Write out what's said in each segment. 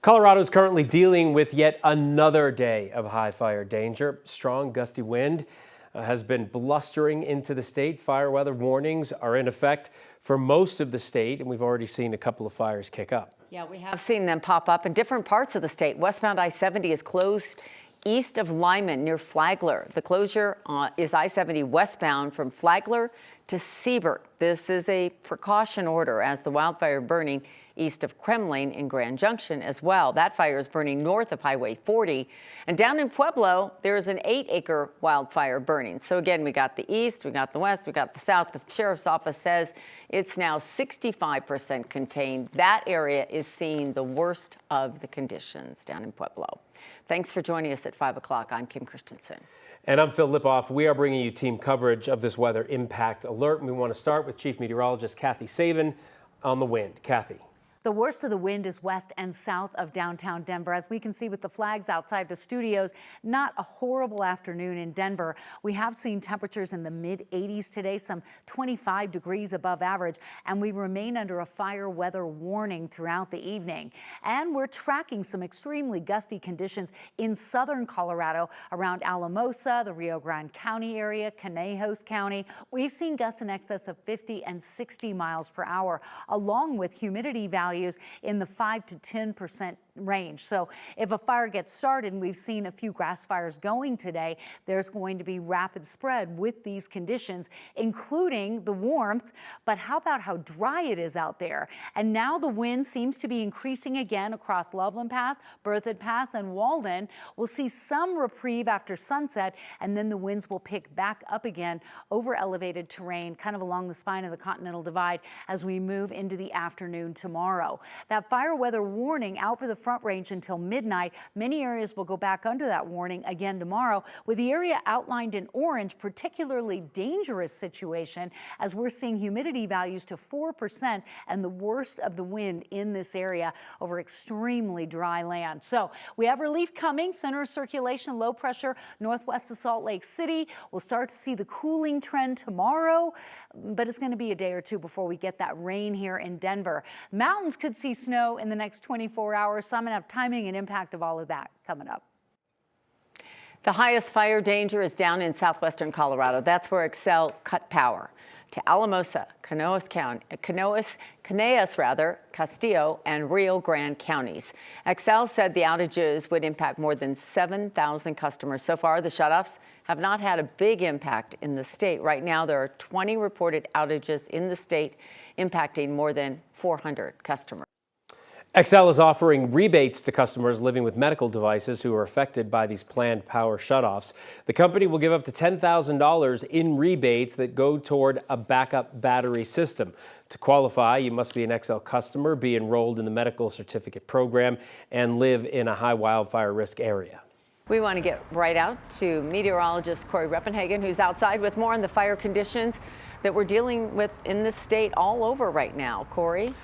Colorado is currently dealing with yet another day of high fire danger. Strong gusty wind has been blustering into the state. Fire weather warnings are in effect for most of the state, and we've already seen a couple of fires kick up. Yeah, we have seen them pop up in different parts of the state. Westbound I-70 is closed east of Lyman near Flagler. The closure is I-70 westbound from Flagler to Siebert. This is a precaution order as the wildfire burning east of Kremling in Grand Junction as well. That fire is burning north of Highway 40. And down in Pueblo, there's an 8-acre wildfire burning. So again, we got the east, we got the west, we got the south. The sheriff's office says it's now 65% contained. That area is seeing the worst of the conditions down in Pueblo. Thanks for joining us at 5 o'clock. I'm Kim Christensen. And I'm Phil Lipoff. We are bringing you team coverage of this weather impact alert. And we want to start with Chief Meteorologist Kathy Saban on the wind. Kathy. The worst of the wind is west and south of downtown Denver. As we can see with the flags outside the studios, not a horrible afternoon in Denver. We have seen temperatures in the mid-80s today, some 25 degrees above average, and we remain under a fire weather warning throughout the evening. And we're tracking some extremely gusty conditions in southern Colorado around Alamosa, the Rio Grande County area, Conejos County. We've seen gusts in excess of 50 and 60 miles per hour, along with humidity values in the 5 to 10% range. So if a fire gets started, and we've seen a few grass fires going today, there's going to be rapid spread with these conditions, including the warmth. But how about how dry it is out there? And now the wind seems to be increasing again across Loveland Pass, Berthoud Pass, and Walden. We'll see some reprieve after sunset, and then the winds will pick back up again over elevated terrain, kind of along the spine of the Continental Divide as we move into the afternoon tomorrow. That fire weather warning out for the Front Range until midnight. Many areas will go back under that warning again tomorrow, with the area outlined in orange, particularly dangerous situation as we're seeing humidity values to 4% and the worst of the wind in this area over extremely dry land. So we have relief coming. Center of circulation, low pressure northwest of Salt Lake City. We'll start to see the cooling trend tomorrow, but it's going to be a day or two before we get that rain here in Denver. Mountains could see snow in the next 24 hours. So I'm going to have timing and impact of all of that coming up. The highest fire danger is down in southwestern Colorado. That's where Excel cut power to Alamosa, Conejos, Castillo, and Rio Grande counties. Excel said the outages would impact more than 7,000 customers. So far, the shutoffs have not had a big impact in the state. Right now, there are 20 reported outages in the state, impacting more than 400 customers. Xcel is offering rebates to customers living with medical devices who are affected by these planned power shutoffs. The company will give up to $10,000 in rebates that go toward a backup battery system. To qualify, you must be an Xcel customer, be enrolled in the medical certificate program, and live in a high wildfire risk area. We want to get right out to meteorologist Corey Reppenhagen, who's outside with more on the fire conditions that we're dealing with in the state all over right now. Corey?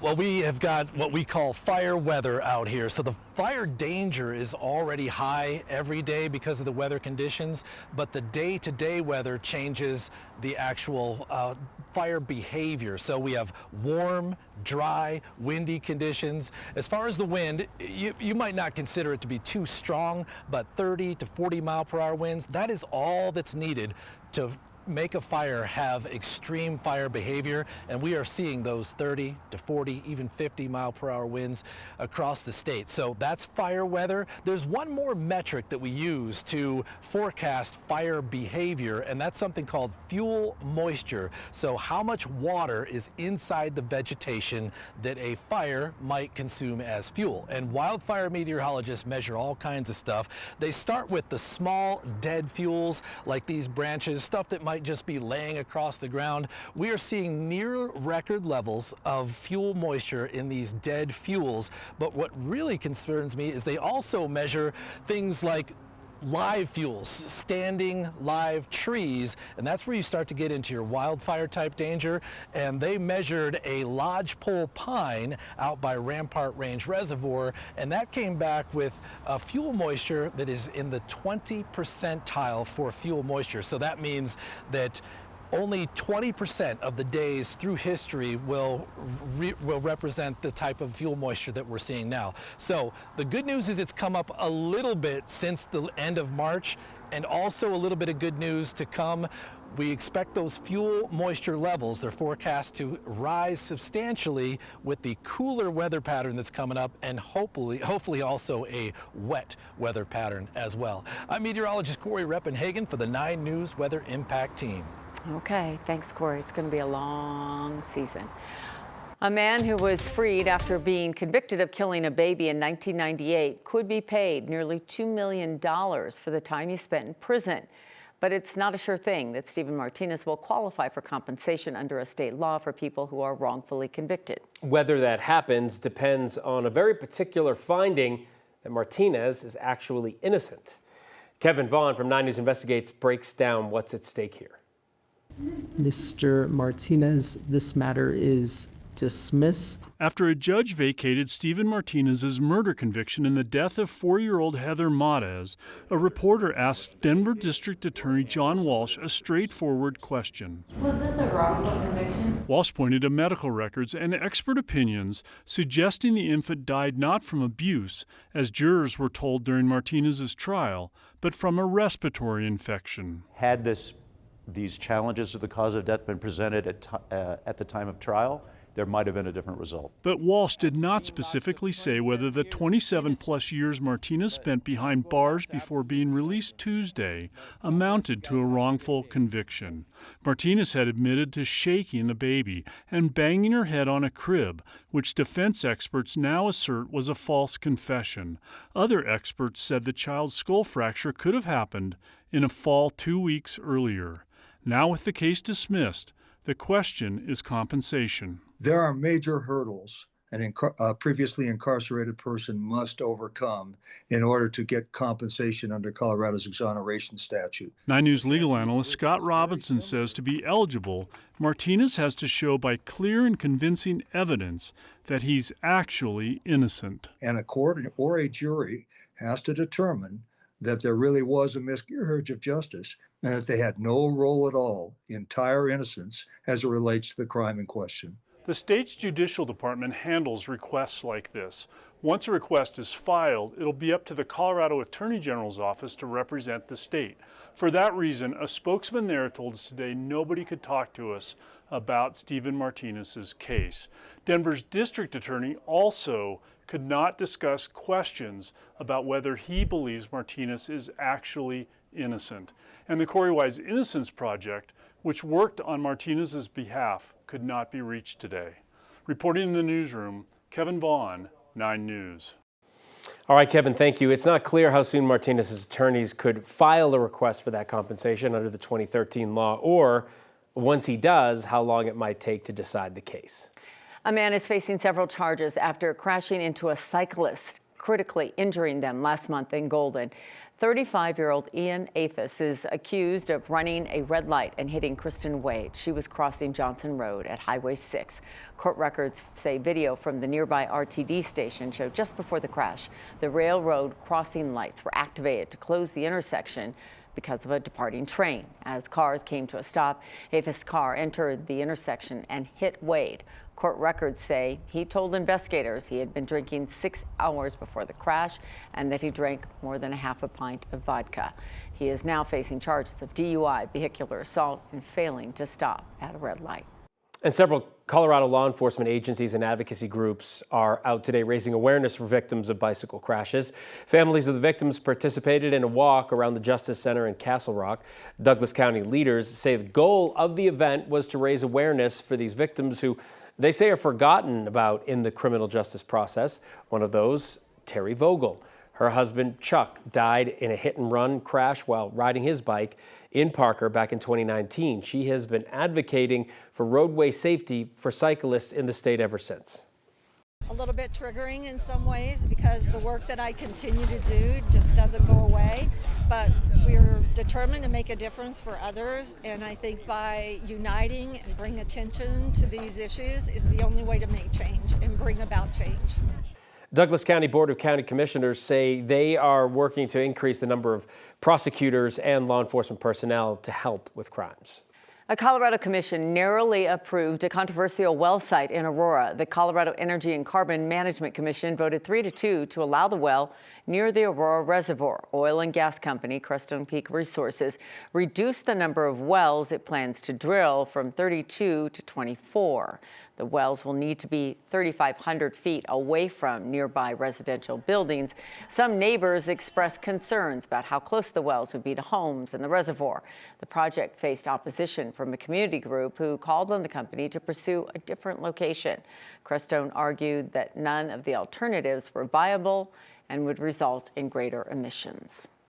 Well, we have got what we call fire weather out here. So the fire danger is already high every day because of the weather conditions, but the day-to-day weather changes the actual fire behavior. So we have warm, dry, windy conditions. As far as the wind, you might not consider it to be too strong, but 30 to 40 mile per hour winds, that is all that's needed to make a fire have extreme fire behavior, and we are seeing those 30 to 40, even 50 mile per hour winds across the state. So that's fire weather. There's one more metric that we use to forecast fire behavior, and that's something called fuel moisture. So how much water is inside the vegetation that a fire might consume as fuel. And wildfire meteorologists measure all kinds of stuff. They start with the small dead fuels like these branches, stuff that might just be laying across the ground. We are seeing near record levels of fuel moisture in these dead fuels. But what really concerns me is they also measure things like live fuels, standing live trees, and that's where you start to get into your wildfire type danger. And they measured a lodgepole pine out by Rampart Range Reservoir, and that came back with a fuel moisture that is in the 20 percentile for fuel moisture. So that means that only 20% of the days through history will represent the type of fuel moisture that we're seeing now. So the good news is it's come up a little bit since the end of March, and also a little bit of good news to come. We expect those fuel moisture levels, they're forecast to rise substantially with the cooler weather pattern that's coming up, and hopefully also a wet weather pattern as well. I'm meteorologist Corey Reppenhagen for the 9 News Weather Impact Team. Okay, thanks, Corey. It's going to be a long season. A man who was freed after being convicted of killing a baby in 1998 could be paid nearly $2 million for the time he spent in prison. But it's not a sure thing that Stephen Martinez will qualify for compensation under a state law for people who are wrongfully convicted. Whether that happens depends on a very particular finding that Martinez is actually innocent. Kevin Vaughn from 9 News Investigates breaks down what's at stake here. Mr. Martinez, this matter is dismissed. After a judge vacated Stephen Martinez's murder conviction in the death of 4-year-old Heather Mares, a reporter asked Denver District Attorney John Walsh a straightforward question. Was this a wrongful conviction? Walsh pointed to medical records and expert opinions suggesting the infant died not from abuse, as jurors were told during Martinez's trial, but from a respiratory infection. Had these challenges to the cause of death been presented at the time of trial, there might have been a different result. But Walsh did not specifically say whether the 27-plus years Martinez spent behind bars before being released Tuesday amounted to a wrongful conviction. Martinez had admitted to shaking the baby and banging her head on a crib, which defense experts now assert was a false confession. Other experts said the child's skull fracture could have happened in a fall 2 weeks earlier. Now, with the case dismissed, the question is compensation. There are major hurdles a previously incarcerated person must overcome in order to get compensation under Colorado's Exoneration statute. 9 News legal analyst Scott Robinson says to be eligible, Martinez has to show by clear and convincing evidence that he's actually innocent. And a court or a jury has to determine that there really was a miscarriage of justice and that they had no role at all, entire innocence, as it relates to the crime in question. The state's judicial department handles requests like this. Once a request is filed, it'll be up to the Colorado Attorney General's office to represent the state. For that reason, a spokesman there told us today nobody could talk to us about Stephen Martinez's case. Denver's district attorney also could not discuss questions about whether he believes Martinez is actually innocent. And the Corey Wise Innocence Project, which worked on Martinez's behalf, could not be reached today. Reporting in the newsroom, Kevin Vaughn, 9 News. All right, Kevin, thank you. It's not clear how soon Martinez's attorneys could file a request for that compensation under the 2013 law, or once he does, how long it might take to decide the case. A man is facing several charges after crashing into a cyclist, critically injuring them last month in Golden. 35-year-old Ian Athos is accused of running a red light and hitting Kristen Wade. She was crossing Johnson Road at Highway 6. Court records say video from the nearby RTD station showed just before the crash, the railroad crossing lights were activated to close the intersection because of a departing train. As cars came to a stop, Athos' car entered the intersection and hit Wade. Court records say he told investigators he had been drinking 6 hours before the crash and that he drank more than a half a pint of vodka. He is now facing charges of DUI, vehicular assault, and failing to stop at a red light. And several Colorado law enforcement agencies and advocacy groups are out today raising awareness for victims of bicycle crashes. Families of the victims participated in a walk around the Justice Center in Castle Rock. Douglas County leaders say the goal of the event was to raise awareness for these victims who they say are forgotten about in the criminal justice process. One of those, Terry Vogel. Her husband, Chuck, died in a hit-and-run crash while riding his bike in Parker back in 2019. She has been advocating for roadway safety for cyclists in the state ever since. A little bit triggering in some ways because the work that I continue to do just doesn't go away, but we're determined to make a difference for others, and I think by uniting and bring attention to these issues is the only way to make change and bring about change. Douglas County Board of County Commissioners say they are working to increase the number of prosecutors and law enforcement personnel to help with crimes. A Colorado commission narrowly approved a controversial well site in Aurora. The Colorado Energy and Carbon Management Commission voted 3-2 to allow the well near the Aurora Reservoir. Oil and gas company Crestone Peak Resources reduced the number of wells it plans to drill from 32 to 24. The wells will need to be 3,500 feet away from nearby residential buildings. Some neighbors expressed concerns about how close the wells would be to homes and the reservoir. The project faced opposition from a community group who called on the company to pursue a different location. Crestone argued that none of the alternatives were viable and would result in greater emissions.